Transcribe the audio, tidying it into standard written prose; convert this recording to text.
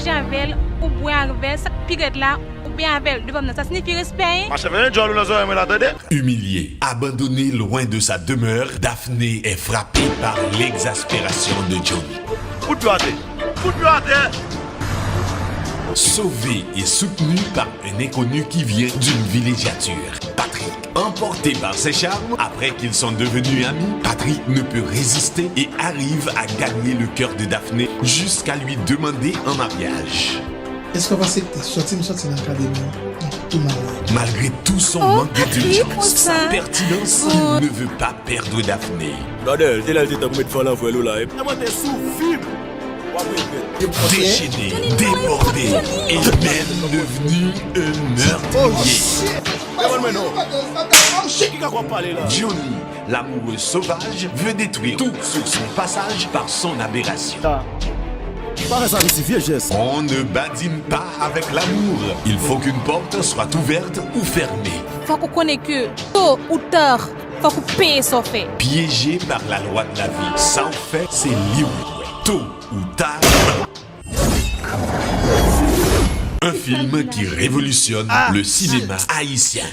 manger avec elle, ou boire avec elle, ça pirate là, ou bien avec elle, devant nous, ça signifie respect. Humiliée, abandonnée loin de sa demeure, Daphné est frappée par l'exaspération de Johnny. Sauvée et soutenue par un inconnu qui vient d'une villégiature, Patrick, emporté par ses charmes, après qu'ils sont devenus amis, Patrick ne peut résister et arrive à gagner le cœur de Daphné jusqu'à lui demander en mariage. Est-ce qu'on va sortir dans l'académie? Tout mal. Malgré tout son manque d'intelligence, sa pertinence, il ne veut pas perdre Daphné. Déchaîné, débordé et même devenu un meurtrier. Johnny, l'amoureux sauvage, veut détruire tout sur son passage par son aberration. On ne badine pas avec l'amour. Il faut qu'une porte soit ouverte ou fermée. Faut qu'on connaisse que tôt ou tard, faut qu'on paye son fait. Piégé par la loi de la vie, sans fait, c'est libre. Tôt ou tard. Un film qui révolutionne le cinéma haïtien.